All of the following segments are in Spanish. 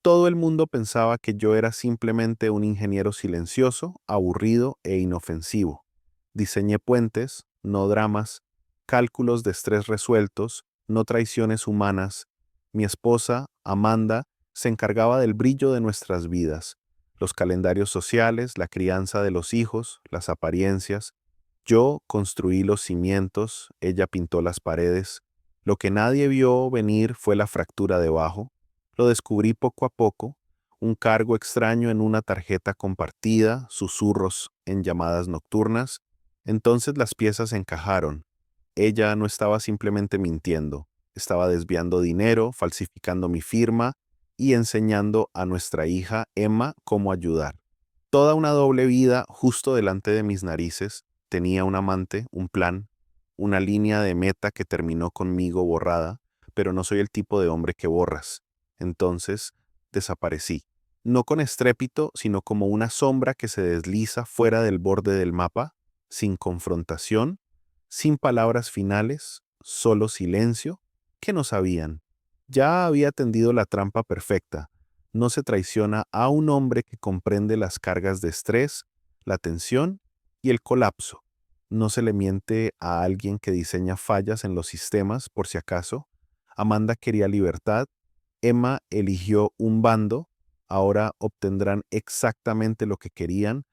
Todo el mundo pensaba que yo era simplemente un ingeniero silencioso, aburrido e inofensivo. Diseñé puentes, no dramas, cálculos de estrés resueltos, no traiciones humanas. Mi esposa, Amanda, se encargaba del brillo de nuestras vidas, los calendarios sociales, la crianza de los hijos, las apariencias. Yo construí los cimientos, ella pintó las paredes. Lo que nadie vio venir fue la fractura debajo. Lo descubrí poco a poco, un cargo extraño en una tarjeta compartida, susurros en llamadas nocturnas. Entonces las piezas encajaron. Ella no estaba simplemente mintiendo, estaba desviando dinero, falsificando mi firma y enseñando a nuestra hija Emma cómo ayudar. Toda una doble vida justo delante de mis narices. Tenía un amante, un plan, una línea de meta que terminó conmigo borrada, pero no soy el tipo de hombre que borras. Entonces, desaparecí. No con estrépito, sino como una sombra que se desliza fuera del borde del mapa, sin confrontación, sin palabras finales, solo silencio, que no sabían. Ya había tendido la trampa perfecta. No se traiciona a un hombre que comprende las cargas de estrés, la tensión y el colapso. No se le miente a alguien que diseña fallas en los sistemas por si acaso. Amanda quería libertad. Emma eligió un bando. Ahora obtendrán exactamente lo que querían,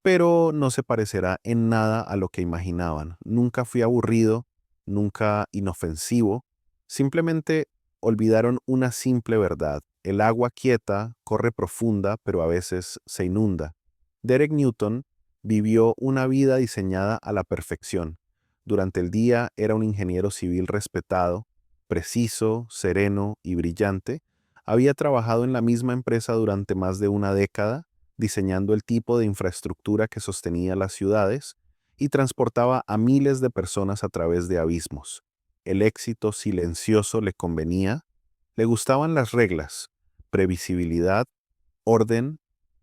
pero no se parecerá en nada a lo que imaginaban. Nunca fui aburrido, nunca inofensivo. Simplemente olvidaron una simple verdad. El agua quieta corre profunda, pero a veces se inunda. Derek Newton vivió una vida diseñada a la perfección. Durante el día era un ingeniero civil respetado, preciso, sereno y brillante. Había trabajado en la misma empresa durante más de una década, diseñando el tipo de infraestructura que sostenía las ciudades y transportaba a miles de personas a través de abismos. El éxito silencioso le convenía, le gustaban las reglas, previsibilidad, orden.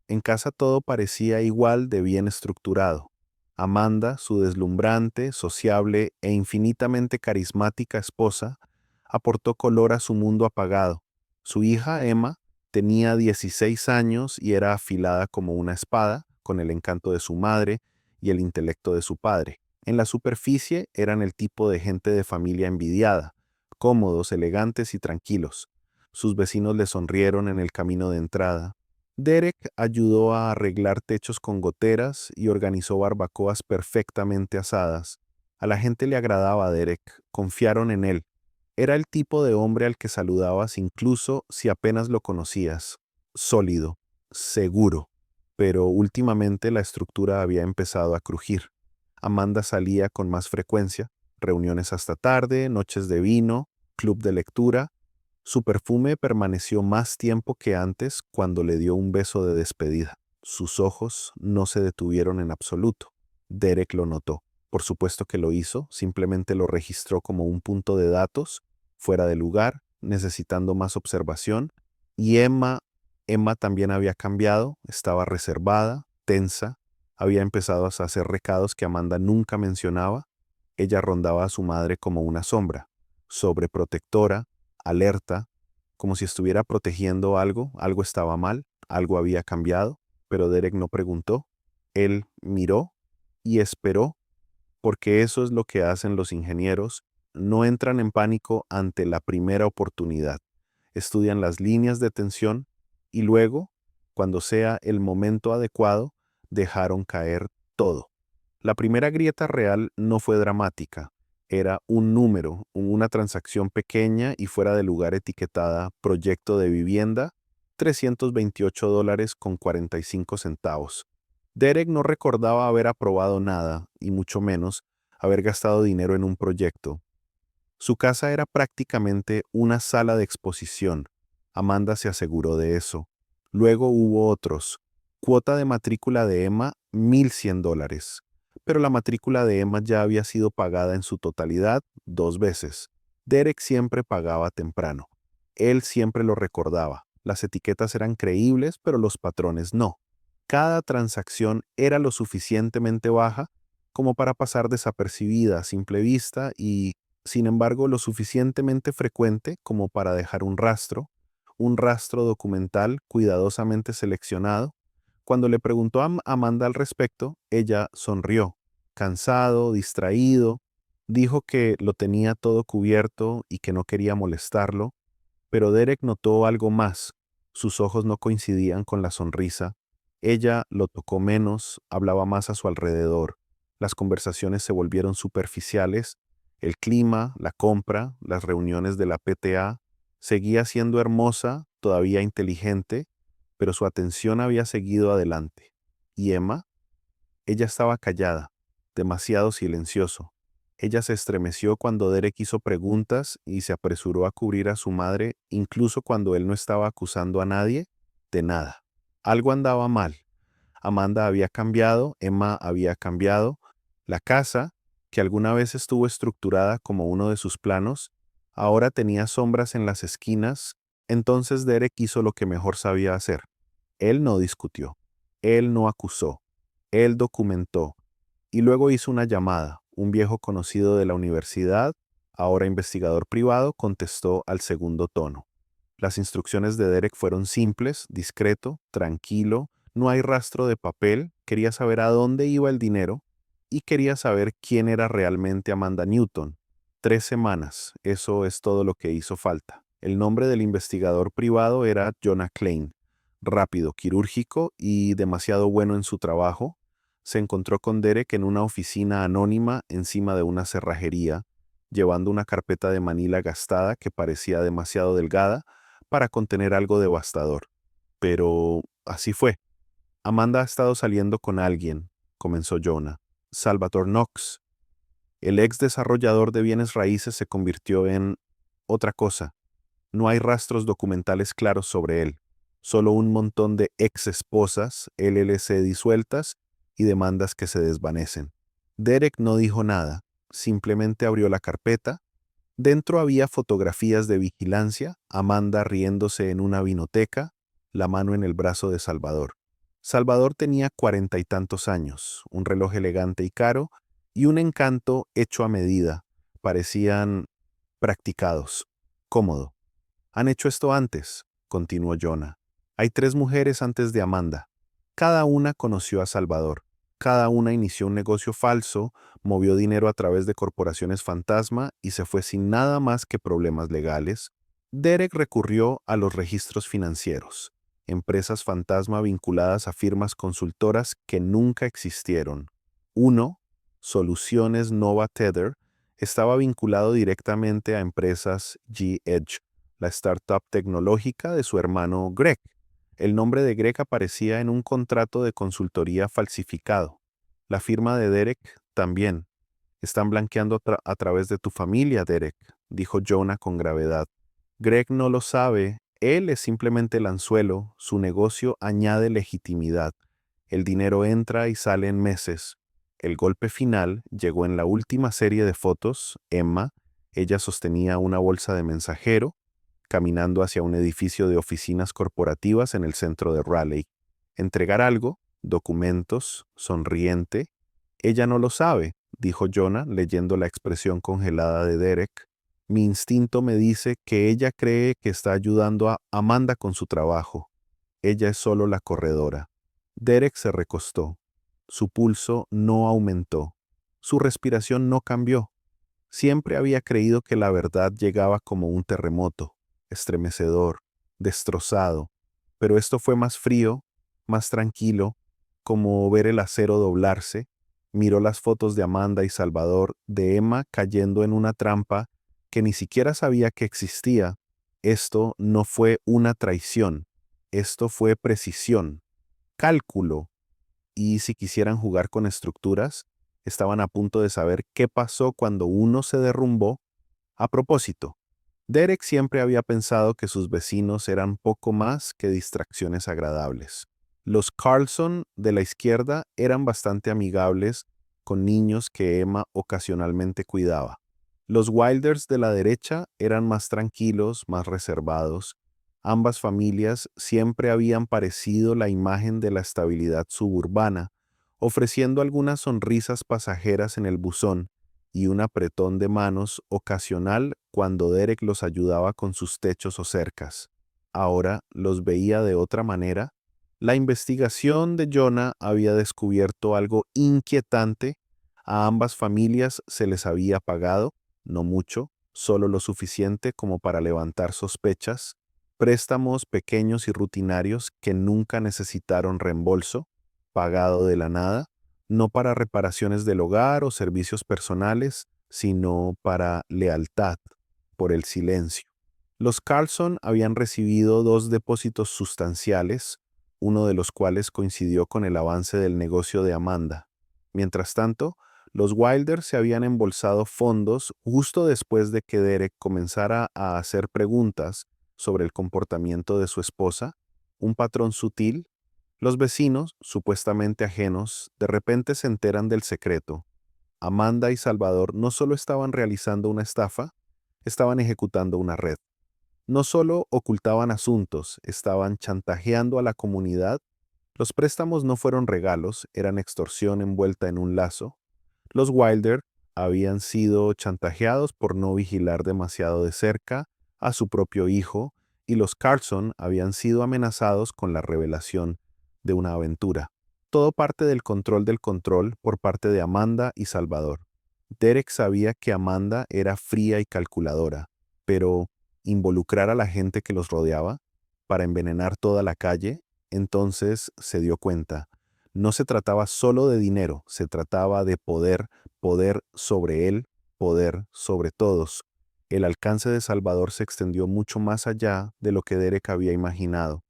En casa todo parecía igual de bien estructurado. Amanda, su deslumbrante, sociable e infinitamente carismática esposa, aportó color a su mundo apagado. Su hija, Emma, tenía 16 años y era afilada como una espada, con el encanto de su madre y el intelecto de su padre. En la superficie eran el tipo de gente de familia envidiada, cómodos, elegantes y tranquilos. Sus vecinos le sonrieron en el camino de entrada. Derek ayudó a arreglar techos con goteras y organizó barbacoas perfectamente asadas. A la gente le agradaba a Derek, confiaron en él. Era el tipo de hombre al que saludabas incluso si apenas lo conocías. Sólido, seguro. Pero últimamente la estructura había empezado a crujir. Amanda salía con más frecuencia, reuniones hasta tarde, noches de vino, club de lectura. Su perfume permaneció más tiempo que antes cuando le dio un beso de despedida. Sus ojos no se detuvieron en absoluto. Derek lo notó. Por supuesto que lo hizo, simplemente lo registró como un punto de datos, fuera de lugar, necesitando más observación. Y Emma también había cambiado, estaba reservada, tensa, había empezado a hacer recados que Amanda nunca mencionaba. Ella rondaba a su madre como una sombra, sobreprotectora, alerta, como si estuviera protegiendo algo. Algo estaba mal, algo había cambiado, pero Derek no preguntó. Él miró y esperó, porque eso es lo que hacen los ingenieros. No entran en pánico ante la primera oportunidad. Estudian las líneas de tensión y luego, cuando sea el momento adecuado, dejaron caer todo. La primera grieta real no fue dramática. Era un número, una transacción pequeña y fuera de lugar etiquetada proyecto de vivienda, $328 con 45 centavos. Derek no recordaba haber aprobado nada, y mucho menos haber gastado dinero en un proyecto. Su casa era prácticamente una sala de exposición. Amanda se aseguró de eso. Luego hubo otros. Cuota de matrícula de Emma, $1,100. Pero la matrícula de Emma ya había sido pagada en su totalidad 2 veces. Derek siempre pagaba temprano. Él siempre lo recordaba. Las etiquetas eran creíbles, pero los patrones no. Cada transacción era lo suficientemente baja como para pasar desapercibida a simple vista y, sin embargo, lo suficientemente frecuente como para dejar un rastro, un rastro documental cuidadosamente seleccionado. Cuando le preguntó a Amanda al respecto, ella sonrió, cansado, distraído, dijo que lo tenía todo cubierto y que no quería molestarlo, pero Derek notó algo más. Sus ojos no coincidían con la sonrisa. Ella lo tocó menos, hablaba más a su alrededor. Las conversaciones se volvieron superficiales. El clima, la compra, las reuniones de la PTA. Seguía siendo hermosa, todavía inteligente, pero su atención había seguido adelante. ¿Y Emma? Ella estaba callada, demasiado silencioso. Ella se estremeció cuando Derek hizo preguntas y se apresuró a cubrir a su madre, incluso cuando él no estaba acusando a nadie de nada. Algo andaba mal. Amanda había cambiado, Emma había cambiado. La casa, que alguna vez estuvo estructurada como uno de sus planos, ahora tenía sombras en las esquinas. Entonces Derek hizo lo que mejor sabía hacer. Él no discutió, él no acusó, él documentó y luego hizo una llamada. Un viejo conocido de la universidad, ahora investigador privado, contestó al segundo tono. Las instrucciones de Derek fueron simples, discreto, tranquilo, no hay rastro de papel, quería saber a dónde iba el dinero y quería saber quién era realmente Amanda Newton. 3 semanas, eso es todo lo que hizo falta. El nombre del investigador privado era Jonah Klein. Rápido, quirúrgico y demasiado bueno en su trabajo, se encontró con Derek en una oficina anónima encima de una cerrajería, llevando una carpeta de manila gastada que parecía demasiado delgada para contener algo devastador. Pero así fue. Amanda ha estado saliendo con alguien, comenzó Jonah. Salvatore Knox. El ex desarrollador de bienes raíces se convirtió en otra cosa. No hay rastros documentales claros sobre él, solo un montón de ex esposas, LLC disueltas y demandas que se desvanecen. Derek no dijo nada, simplemente abrió la carpeta. Dentro había fotografías de vigilancia, Amanda riéndose en una vinoteca, la mano en el brazo de Salvador. Salvador tenía 40 y tantos años, un reloj elegante y caro, y un encanto hecho a medida. Parecían practicados. Cómodo. Han hecho esto antes, continuó Jonah. Hay 3 mujeres antes de Amanda. Cada una conoció a Salvador. Cada una inició un negocio falso, movió dinero a través de corporaciones fantasma y se fue sin nada más que problemas legales. Derek recurrió a los registros financieros, empresas fantasma vinculadas a firmas consultoras que nunca existieron. Uno, Soluciones Nova Tether, estaba vinculado directamente a empresas G-Edge, la startup tecnológica de su hermano Greg. El nombre de Greg aparecía en un contrato de consultoría falsificado. La firma de Derek también. Están blanqueando a través de tu familia, Derek, dijo Jonah con gravedad. Greg no lo sabe, él es simplemente el anzuelo, su negocio añade legitimidad. El dinero entra y sale en meses. El golpe final llegó en la última serie de fotos, Emma. Ella sostenía una bolsa de mensajero, caminando hacia un edificio de oficinas corporativas en el centro de Raleigh. Entregar algo, documentos, sonriente. Ella no lo sabe, dijo Jonah, leyendo la expresión congelada de Derek. Mi instinto me dice que ella cree que está ayudando a Amanda con su trabajo. Ella es solo la corredora. Derek se recostó. Su pulso no aumentó. Su respiración no cambió. Siempre había creído que la verdad llegaba como un terremoto, estremecedor, destrozado, pero esto fue más frío, más tranquilo, como ver el acero doblarse. Miró las fotos de Amanda y Salvador, de Emma cayendo en una trampa que ni siquiera sabía que existía. Esto no fue una traición, esto fue precisión, cálculo. Y si quisieran jugar con estructuras, estaban a punto de saber qué pasó cuando uno se derrumbó. A propósito, Derek siempre había pensado que sus vecinos eran poco más que distracciones agradables. Los Carlson de la izquierda eran bastante amigables con niños que Emma ocasionalmente cuidaba. Los Wilders de la derecha eran más tranquilos, más reservados. Ambas familias siempre habían parecido la imagen de la estabilidad suburbana, ofreciendo algunas sonrisas pasajeras en el buzón y un apretón de manos ocasional cuando Derek los ayudaba con sus techos o cercas. ahora los veía de otra manera. La investigación de Jonah había descubierto algo inquietante. A ambas familias se les había pagado, no mucho, solo lo suficiente como para levantar sospechas, préstamos pequeños y rutinarios que nunca necesitaron reembolso, pagado de la nada, no para reparaciones del hogar o servicios personales, sino para lealtad, por el silencio. Los Carlson habían recibido 2 depósitos sustanciales, uno de los cuales coincidió con el avance del negocio de Amanda. Mientras tanto, los Wilder se habían embolsado fondos justo después de que Derek comenzara a hacer preguntas sobre el comportamiento de su esposa, un patrón sutil. Los vecinos, supuestamente ajenos, de repente se enteran del secreto. Amanda y Salvador no solo estaban realizando una estafa, estaban ejecutando una red. No solo ocultaban asuntos, estaban chantajeando a la comunidad. Los préstamos no fueron regalos, eran extorsión envuelta en un lazo. Los Wilder habían sido chantajeados por no vigilar demasiado de cerca a su propio hijo, y los Carlson habían sido amenazados con la revelación de una aventura. Todo parte del control por parte de Amanda y Salvador. Derek sabía que Amanda era fría y calculadora, pero involucrar a la gente que los rodeaba para envenenar toda la calle, entonces se dio cuenta. No se trataba solo de dinero, se trataba de poder, poder sobre él, poder sobre todos. El alcance de Salvador se extendió mucho más allá de lo que Derek había imaginado.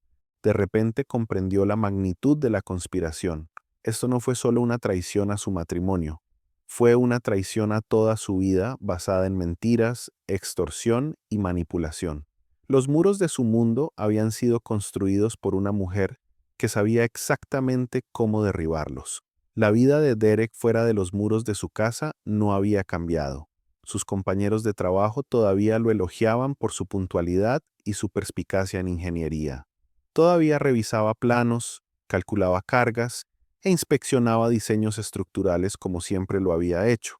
De repente comprendió la magnitud de la conspiración. Esto no fue solo una traición a su matrimonio, fue una traición a toda su vida basada en mentiras, extorsión y manipulación. Los muros de su mundo habían sido construidos por una mujer que sabía exactamente cómo derribarlos. La vida de Derek fuera de los muros de su casa no había cambiado. Sus compañeros de trabajo todavía lo elogiaban por su puntualidad y su perspicacia en ingeniería. Todavía revisaba planos, calculaba cargas e inspeccionaba diseños estructurales como siempre lo había hecho.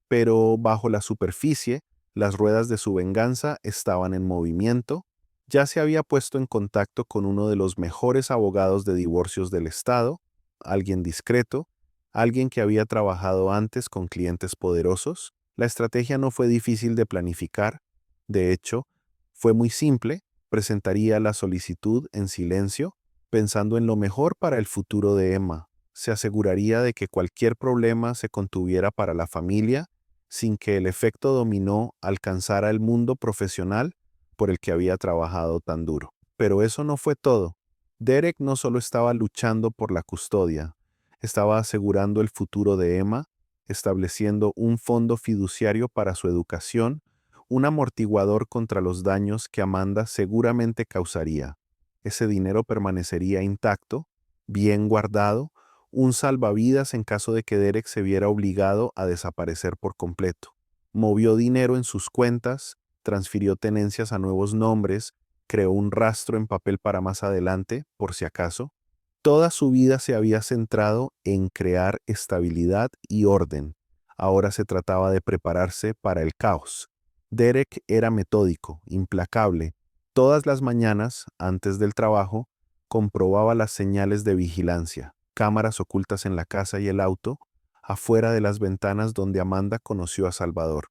Pero bajo la superficie, las ruedas de su venganza estaban en movimiento. Ya se había puesto en contacto con uno de los mejores abogados de divorcios del estado, alguien discreto, alguien que había trabajado antes con clientes poderosos. La estrategia no fue difícil de planificar. De hecho, fue muy simple. Presentaría la solicitud en silencio, pensando en lo mejor para el futuro de Emma. Se aseguraría de que cualquier problema se contuviera para la familia sin que el efecto dominó alcanzara el mundo profesional por el que había trabajado tan duro. Pero eso no fue todo. Derek no solo estaba luchando por la custodia, estaba asegurando el futuro de Emma, estableciendo un fondo fiduciario para su educación, un amortiguador contra los daños que Amanda seguramente causaría. Ese dinero permanecería intacto, bien guardado, un salvavidas en caso de que Derek se viera obligado a desaparecer por completo. Movió dinero en sus cuentas, transfirió tenencias a nuevos nombres, creó un rastro en papel para más adelante, por si acaso. Toda su vida se había centrado en crear estabilidad y orden. Ahora se trataba de prepararse para el caos. Derek era metódico, implacable. Todas las mañanas, antes del trabajo, comprobaba las señales de vigilancia, cámaras ocultas en la casa y el auto, afuera de las ventanas donde Amanda conoció a Salvador.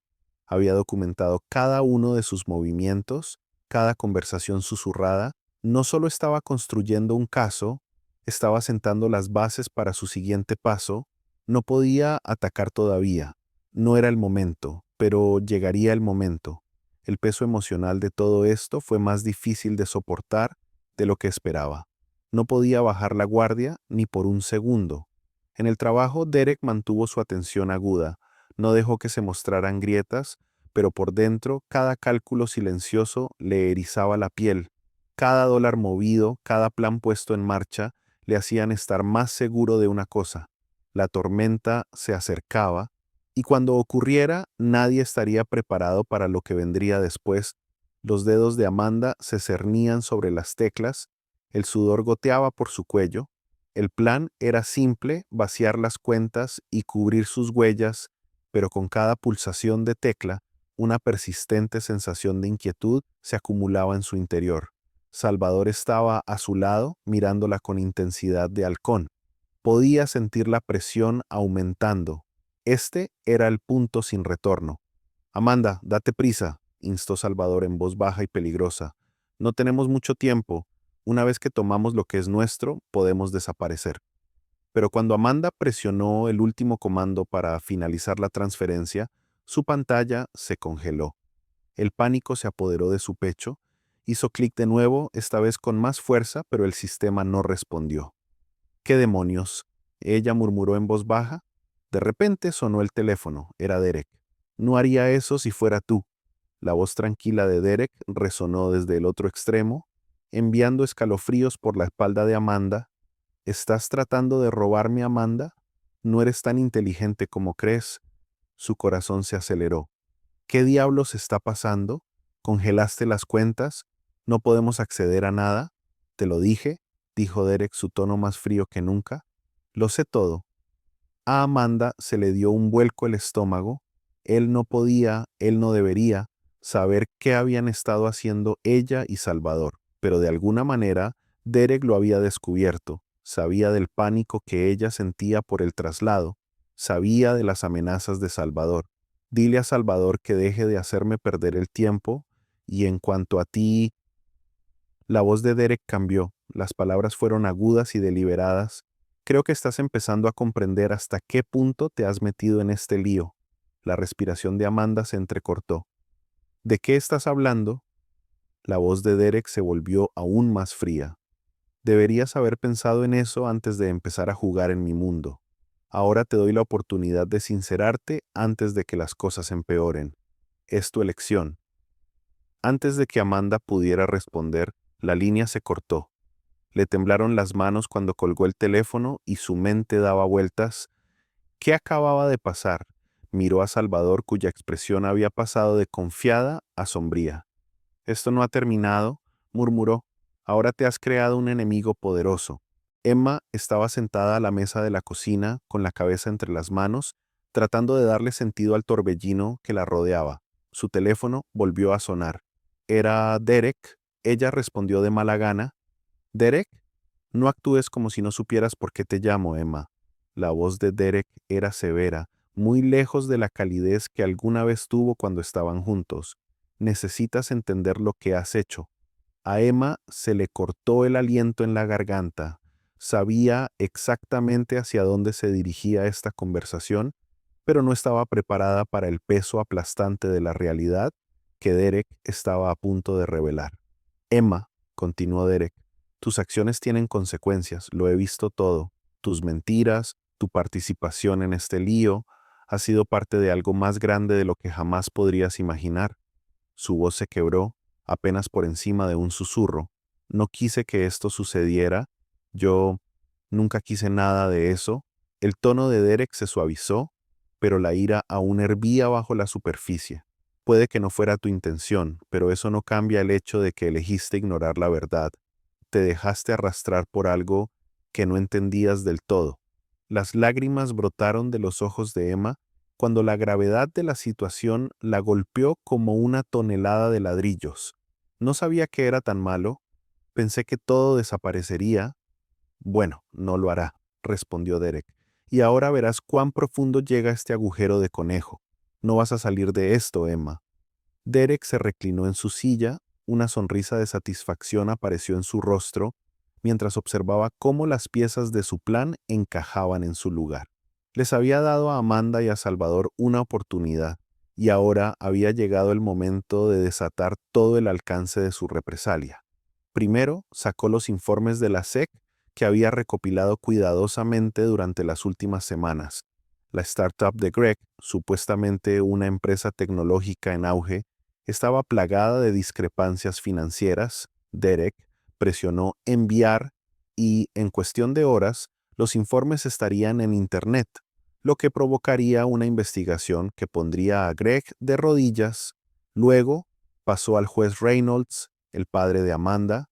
Había documentado cada uno de sus movimientos, cada conversación susurrada. No solo estaba construyendo un caso, estaba sentando las bases para su siguiente paso. No podía atacar todavía. No era el momento, pero llegaría el momento. El peso emocional de todo esto fue más difícil de soportar de lo que esperaba. No podía bajar la guardia ni por un segundo. En el trabajo, Derek mantuvo su atención aguda. No dejó que se mostraran grietas, pero por dentro cada cálculo silencioso le erizaba la piel. Cada dólar movido, cada plan puesto en marcha, le hacían estar más seguro de una cosa: la tormenta se acercaba, y cuando ocurriera, nadie estaría preparado para lo que vendría después. Los dedos de Amanda se cernían sobre las teclas, el sudor goteaba por su cuello. El plan era simple: vaciar las cuentas y cubrir sus huellas, pero con cada pulsación de tecla, una persistente sensación de inquietud se acumulaba en su interior. Salvador estaba a su lado, mirándola con intensidad de halcón. Podía sentir la presión aumentando. Este era el punto sin retorno. Amanda, date prisa, instó Salvador en voz baja y peligrosa. No tenemos mucho tiempo. Una vez que tomamos lo que es nuestro, podemos desaparecer. Pero cuando Amanda presionó el último comando para finalizar la transferencia, su pantalla se congeló. El pánico se apoderó de su pecho. Hizo clic de nuevo, esta vez con más fuerza, pero el sistema no respondió. ¿Qué demonios? Ella murmuró en voz baja. De repente sonó el teléfono. Era Derek. No haría eso si fuera tú. La voz tranquila de Derek resonó desde el otro extremo, enviando escalofríos por la espalda de Amanda. ¿Estás tratando de robarme, Amanda? No eres tan inteligente como crees. Su corazón se aceleró. ¿Qué diablos está pasando? ¿Congelaste las cuentas? ¿No podemos acceder a nada? Te lo dije, dijo Derek, su tono más frío que nunca. Lo sé todo. A Amanda se le dio un vuelco el estómago. Él no podía, él no debería saber qué habían estado haciendo ella y Salvador, pero de alguna manera Derek lo había descubierto. Sabía del pánico que ella sentía por el traslado, sabía de las amenazas de Salvador. Dile a Salvador que deje de hacerme perder el tiempo, y en cuanto a ti... La voz de Derek cambió, las palabras fueron agudas y deliberadas. Creo que estás empezando a comprender hasta qué punto te has metido en este lío. La respiración de Amanda se entrecortó. ¿De qué estás hablando? La voz de Derek se volvió aún más fría. Deberías haber pensado en eso antes de empezar a jugar en mi mundo. Ahora te doy la oportunidad de sincerarte antes de que las cosas empeoren. Es tu elección. Antes de que Amanda pudiera responder, la línea se cortó. Le temblaron las manos cuando colgó el teléfono y su mente daba vueltas. ¿Qué acababa de pasar? Miró a Salvador, cuya expresión había pasado de confiada a sombría. Esto no ha terminado, murmuró. Ahora te has creado un enemigo poderoso. Emma estaba sentada a la mesa de la cocina, con la cabeza entre las manos, tratando de darle sentido al torbellino que la rodeaba. Su teléfono volvió a sonar. Era Derek. Ella respondió de mala gana. ¿Derek? No actúes como si no supieras por qué te llamo, Emma. La voz de Derek era severa, muy lejos de la calidez que alguna vez tuvo cuando estaban juntos. Necesitas entender lo que has hecho. A Emma se le cortó el aliento en la garganta. Sabía exactamente hacia dónde se dirigía esta conversación, pero no estaba preparada para el peso aplastante de la realidad que Derek estaba a punto de revelar. Emma, continuó Derek, tus acciones tienen consecuencias, lo he visto todo. Tus mentiras, tu participación en este lío, ha sido parte de algo más grande de lo que jamás podrías imaginar. Su voz se quebró, apenas por encima de un susurro. No quise que esto sucediera. Yo nunca quise nada de eso. El tono de Derek se suavizó, pero la ira aún hervía bajo la superficie. Puede que no fuera tu intención, pero eso no cambia el hecho de que elegiste ignorar la verdad. Te dejaste arrastrar por algo que no entendías del todo. Las lágrimas brotaron de los ojos de Emma cuando la gravedad de la situación la golpeó como una tonelada de ladrillos. No sabía que era tan malo. Pensé que todo desaparecería. Bueno, no lo hará, respondió Derek. Y ahora verás cuán profundo llega este agujero de conejo. No vas a salir de esto, Emma. Derek se reclinó en su silla, una sonrisa de satisfacción apareció en su rostro, mientras observaba cómo las piezas de su plan encajaban en su lugar. Les había dado a Amanda y a Salvador una oportunidad, y ahora había llegado el momento de desatar todo el alcance de su represalia. Primero, sacó los informes de la SEC que había recopilado cuidadosamente durante las últimas semanas. La startup de Greg, supuestamente una empresa tecnológica en auge, estaba plagada de discrepancias financieras. Derek presionó enviar y, en cuestión de horas, los informes estarían en Internet, lo que provocaría una investigación que pondría a Greg de rodillas. Luego pasó al juez Reynolds, el padre de Amanda.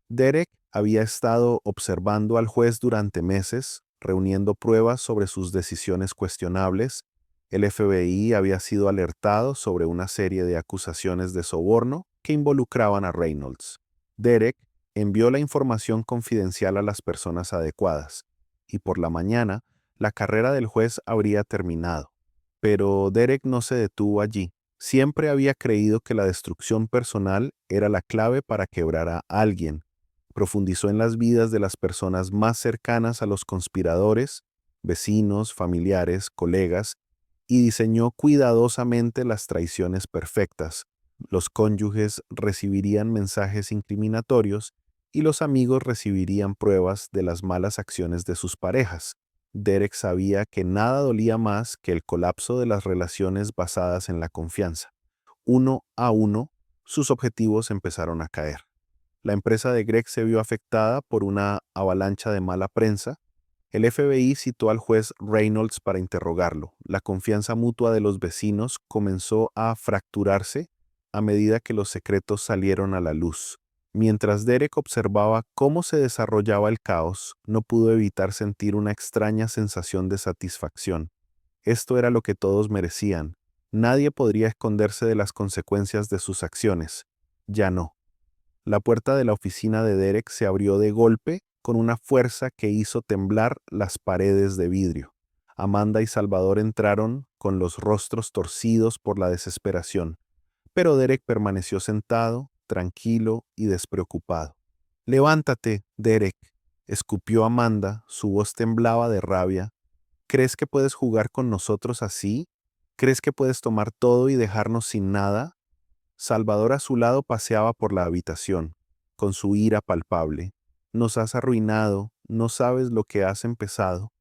Derek había estado observando al juez durante meses, reuniendo pruebas sobre sus decisiones cuestionables. El FBI había sido alertado sobre una serie de acusaciones de soborno que involucraban a Reynolds. Derek envió la información confidencial a las personas adecuadas, y por la mañana la carrera del juez habría terminado. Pero Derek no se detuvo allí. Siempre había creído que la destrucción personal era la clave para quebrar a alguien. Profundizó en las vidas de las personas más cercanas a los conspiradores, vecinos, familiares, colegas, y diseñó cuidadosamente las traiciones perfectas. Los cónyuges recibirían mensajes incriminatorios y los amigos recibirían pruebas de las malas acciones de sus parejas. Derek sabía que nada dolía más que el colapso de las relaciones basadas en la confianza. Uno a uno, sus objetivos empezaron a caer. La empresa de Greg se vio afectada por una avalancha de mala prensa. El FBI citó al juez Reynolds para interrogarlo. La confianza mutua de los vecinos comenzó a fracturarse a medida que los secretos salieron a la luz. Mientras Derek observaba cómo se desarrollaba el caos, no pudo evitar sentir una extraña sensación de satisfacción. Esto era lo que todos merecían. Nadie podría esconderse de las consecuencias de sus acciones. Ya no. La puerta de la oficina de Derek se abrió de golpe con una fuerza que hizo temblar las paredes de vidrio. Amanda y Salvador entraron con los rostros torcidos por la desesperación, pero Derek permaneció sentado, tranquilo y despreocupado. «Levántate, Derek», escupió Amanda, su voz temblaba de rabia. «¿Crees que puedes jugar con nosotros así? ¿Crees que puedes tomar todo y dejarnos sin nada?» Salvador a su lado paseaba por la habitación, con su ira palpable. «Nos has arruinado, no sabes lo que has empezado».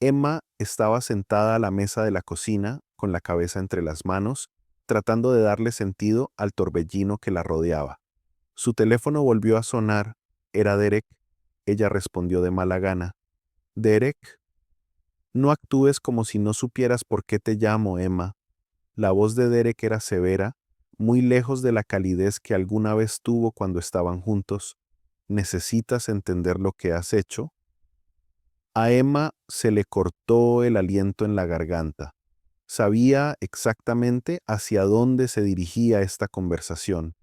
Emma estaba sentada a la mesa de la cocina, con la cabeza entre las manos, tratando de darle sentido al torbellino que la rodeaba. Su teléfono volvió a sonar. Era Derek. Ella respondió de mala gana. «Derek, no actúes como si no supieras por qué te llamo, Emma». La voz de Derek era severa, muy lejos de la calidez que alguna vez tuvo cuando estaban juntos. «¿Necesitas entender lo que has hecho?» A Emma se le cortó el aliento en la garganta. Sabía exactamente hacia dónde se dirigía esta conversación,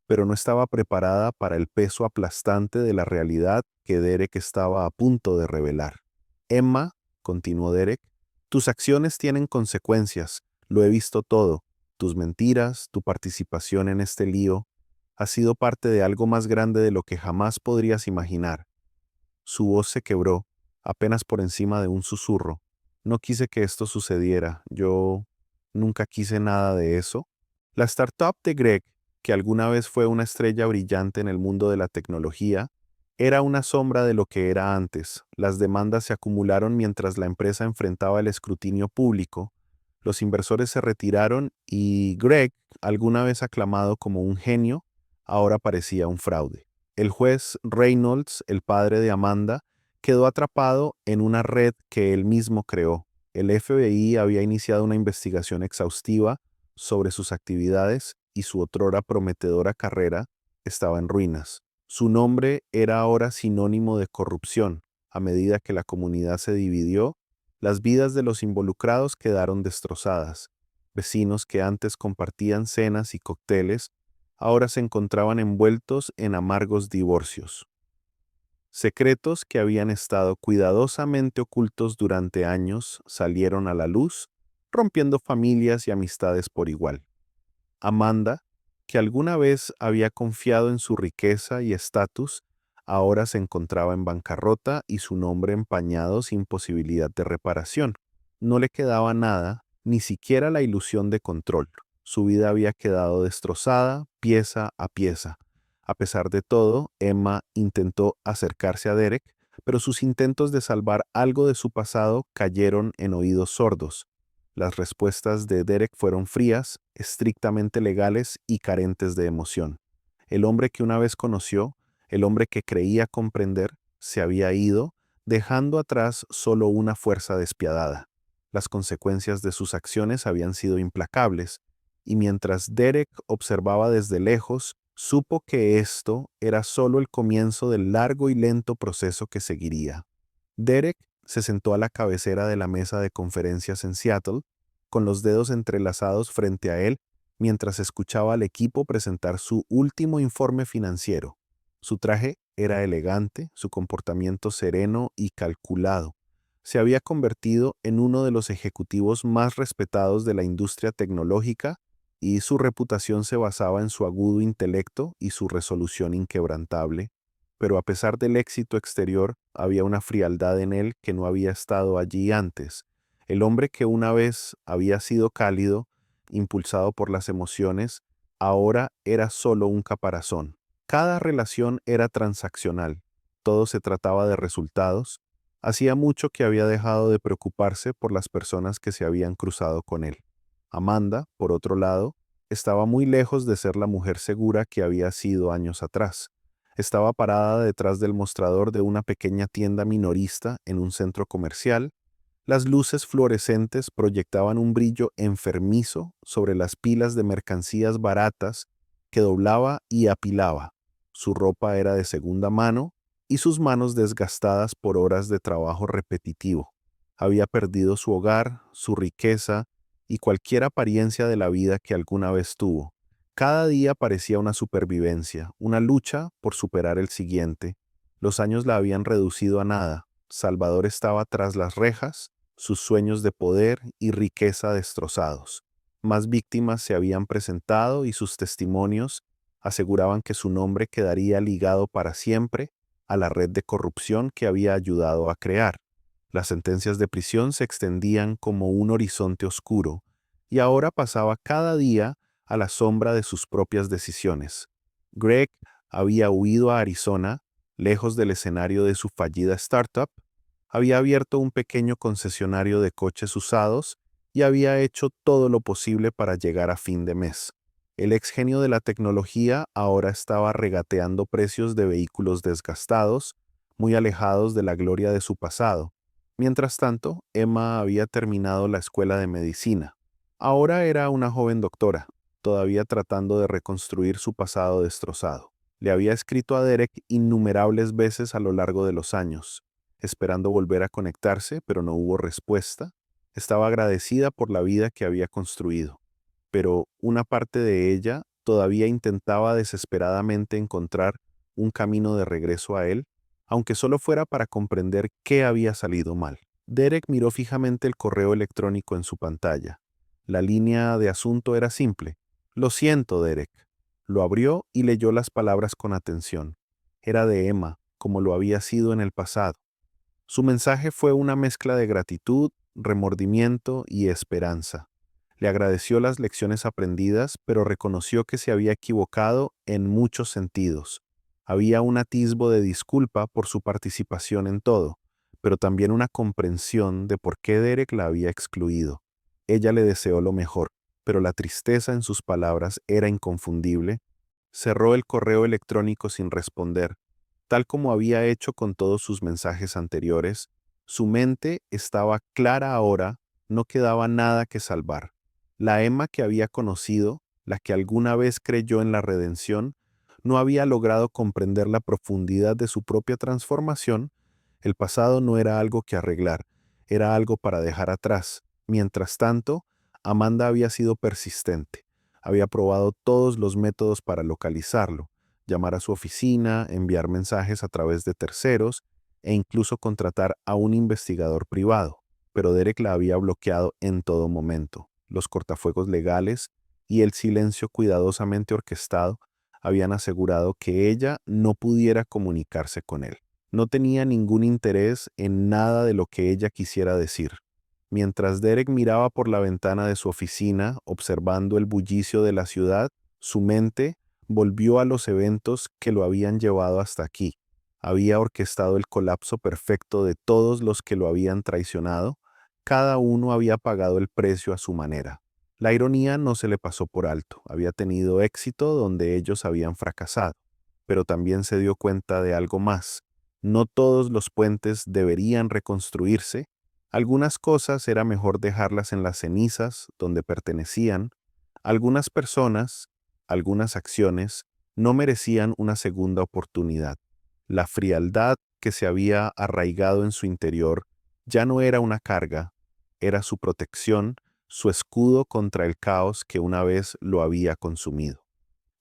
pero no estaba preparada para el peso aplastante de la realidad que Derek estaba a punto de revelar. «Emma», continuó Derek, «tus acciones tienen consecuencias. Lo he visto todo. Tus mentiras, tu participación en este lío. Has sido parte de algo más grande de lo que jamás podrías imaginar». Su voz se quebró, apenas por encima de un susurro. «No quise que esto sucediera. Yo nunca quise nada de eso». La startup de Greg, que alguna vez fue una estrella brillante en el mundo de la tecnología, era una sombra de lo que era antes. Las demandas se acumularon mientras la empresa enfrentaba el escrutinio público. Los inversores se retiraron y Greg, alguna vez aclamado como un genio, ahora parecía un fraude. El juez Reynolds, el padre de Amanda, quedó atrapado en una red que él mismo creó. El FBI había iniciado una investigación exhaustiva sobre sus actividades y su otrora prometedora carrera estaba en ruinas. Su nombre era ahora sinónimo de corrupción. A medida que la comunidad se dividió, las vidas de los involucrados quedaron destrozadas. Vecinos que antes compartían cenas y cócteles, ahora se encontraban envueltos en amargos divorcios. Secretos que habían estado cuidadosamente ocultos durante años salieron a la luz, rompiendo familias y amistades por igual. Amanda, que alguna vez había confiado en su riqueza y estatus, ahora se encontraba en bancarrota y su nombre empañado sin posibilidad de reparación. No le quedaba nada, ni siquiera la ilusión de control. Su vida había quedado destrozada, pieza a pieza. A pesar de todo, Emma intentó acercarse a Derek, pero sus intentos de salvar algo de su pasado cayeron en oídos sordos. Las respuestas de Derek fueron frías, estrictamente legales y carentes de emoción. El hombre que una vez conoció, el hombre que creía comprender, se había ido, dejando atrás solo una fuerza despiadada. Las consecuencias de sus acciones habían sido implacables, y mientras Derek observaba desde lejos, supo que esto era solo el comienzo del largo y lento proceso que seguiría. Derek se sentó a la cabecera de la mesa de conferencias en Seattle, con los dedos entrelazados frente a él, mientras escuchaba al equipo presentar su último informe financiero. Su traje era elegante, su comportamiento sereno y calculado. Se había convertido en uno de los ejecutivos más respetados de la industria tecnológica y su reputación se basaba en su agudo intelecto y su resolución inquebrantable. Pero a pesar del éxito exterior, había una frialdad en él que no había estado allí antes. El hombre que una vez había sido cálido, impulsado por las emociones, ahora era solo un caparazón. Cada relación era transaccional. Todo se trataba de resultados. Hacía mucho que había dejado de preocuparse por las personas que se habían cruzado con él. Amanda, por otro lado, estaba muy lejos de ser la mujer segura que había sido años atrás. Estaba parada detrás del mostrador de una pequeña tienda minorista en un centro comercial. Las luces fluorescentes proyectaban un brillo enfermizo sobre las pilas de mercancías baratas que doblaba y apilaba. Su ropa era de segunda mano y sus manos desgastadas por horas de trabajo repetitivo. Había perdido su hogar, su riqueza y cualquier apariencia de la vida que alguna vez tuvo. Cada día parecía una supervivencia, una lucha por superar el siguiente. Los años la habían reducido a nada. Salvador estaba tras las rejas, sus sueños de poder y riqueza destrozados. Más víctimas se habían presentado y sus testimonios aseguraban que su nombre quedaría ligado para siempre a la red de corrupción que había ayudado a crear. Las sentencias de prisión se extendían como un horizonte oscuro, y ahora pasaba cada día a la sombra de sus propias decisiones. Greg había huido a Arizona, lejos del escenario de su fallida startup, había abierto un pequeño concesionario de coches usados y había hecho todo lo posible para llegar a fin de mes. El ex genio de la tecnología ahora estaba regateando precios de vehículos desgastados, muy alejados de la gloria de su pasado. Mientras tanto, Emma había terminado la escuela de medicina. Ahora era una joven doctora, todavía tratando de reconstruir su pasado destrozado. Le había escrito a Derek innumerables veces a lo largo de los años, esperando volver a conectarse, pero no hubo respuesta. Estaba agradecida por la vida que había construido, pero una parte de ella todavía intentaba desesperadamente encontrar un camino de regreso a él, aunque solo fuera para comprender qué había salido mal. Derek miró fijamente el correo electrónico en su pantalla. La línea de asunto era simple. Lo siento, Derek. Lo abrió y leyó las palabras con atención. Era de Emma, como lo había sido en el pasado. Su mensaje fue una mezcla de gratitud, remordimiento y esperanza. Le agradeció las lecciones aprendidas, pero reconoció que se había equivocado en muchos sentidos. Había un atisbo de disculpa por su participación en todo, pero también una comprensión de por qué Derek la había excluido. Ella le deseó lo mejor, pero la tristeza en sus palabras era inconfundible. Cerró el correo electrónico sin responder. Tal como había hecho con todos sus mensajes anteriores, su mente estaba clara ahora, no quedaba nada que salvar. La Emma que había conocido, la que alguna vez creyó en la redención, no había logrado comprender la profundidad de su propia transformación. El pasado no era algo que arreglar, era algo para dejar atrás. Mientras tanto, Amanda había sido persistente. Había probado todos los métodos para localizarlo: llamar a su oficina, enviar mensajes a través de terceros e incluso contratar a un investigador privado. Pero Derek la había bloqueado en todo momento. Los cortafuegos legales y el silencio cuidadosamente orquestado habían asegurado que ella no pudiera comunicarse con él. No tenía ningún interés en nada de lo que ella quisiera decir. Mientras Derek miraba por la ventana de su oficina, observando el bullicio de la ciudad, su mente volvió a los eventos que lo habían llevado hasta aquí. Había orquestado el colapso perfecto de todos los que lo habían traicionado. Cada uno había pagado el precio a su manera. La ironía no se le pasó por alto. Había tenido éxito donde ellos habían fracasado. Pero también se dio cuenta de algo más. No todos los puentes deberían reconstruirse. Algunas cosas era mejor dejarlas en las cenizas donde pertenecían. Algunas personas, algunas acciones, no merecían una segunda oportunidad. La frialdad que se había arraigado en su interior ya no era una carga, era su protección, su escudo contra el caos que una vez lo había consumido.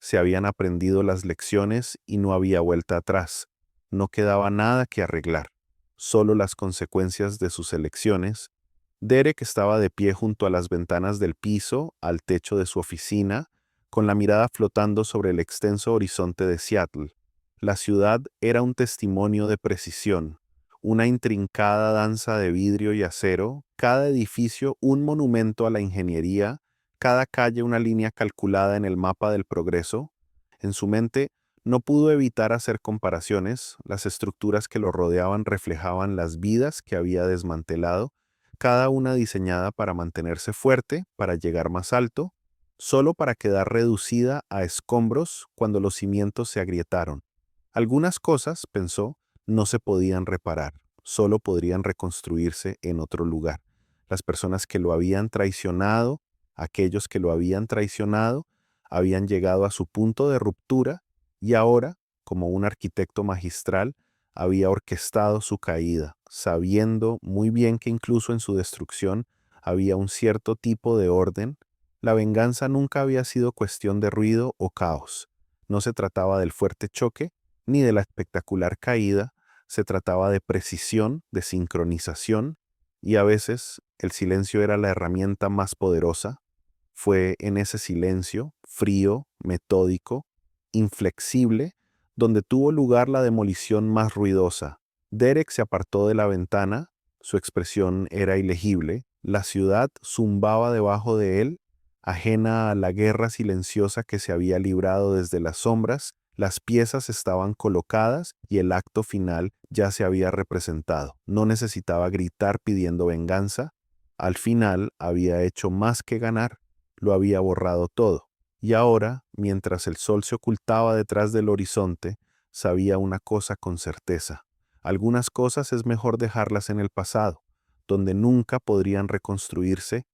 Se habían aprendido las lecciones y no había vuelta atrás. No quedaba nada que arreglar, solo las consecuencias de sus elecciones. Derek estaba de pie junto a las ventanas del piso, al techo de su oficina, con la mirada flotando sobre el extenso horizonte de Seattle. La ciudad era un testimonio de precisión, una intrincada danza de vidrio y acero, cada edificio un monumento a la ingeniería, cada calle una línea calculada en el mapa del progreso. En su mente no pudo evitar hacer comparaciones. Las estructuras que lo rodeaban reflejaban las vidas que había desmantelado, cada una diseñada para mantenerse fuerte, para llegar más alto, solo para quedar reducida a escombros cuando los cimientos se agrietaron. Algunas cosas, pensó, no se podían reparar, solo podrían reconstruirse en otro lugar. Las personas que lo habían traicionado, aquellos que lo habían traicionado, habían llegado a su punto de ruptura y ahora, como un arquitecto magistral, había orquestado su caída, sabiendo muy bien que incluso en su destrucción había un cierto tipo de orden. La venganza nunca había sido cuestión de ruido o caos. No se trataba del fuerte choque ni de la espectacular caída, se trataba de precisión, de sincronización, y a veces el silencio era la herramienta más poderosa. Fue en ese silencio, frío, metódico, inflexible, donde tuvo lugar la demolición más ruidosa. Derek se apartó de la ventana, su expresión era ilegible, la ciudad zumbaba debajo de él, ajena a la guerra silenciosa que se había librado desde las sombras. Las piezas estaban colocadas y el acto final ya se había representado. No necesitaba gritar pidiendo venganza. Al final había hecho más que ganar, lo había borrado todo. Y ahora, mientras el sol se ocultaba detrás del horizonte, sabía una cosa con certeza. Algunas cosas es mejor dejarlas en el pasado, donde nunca podrían reconstruirse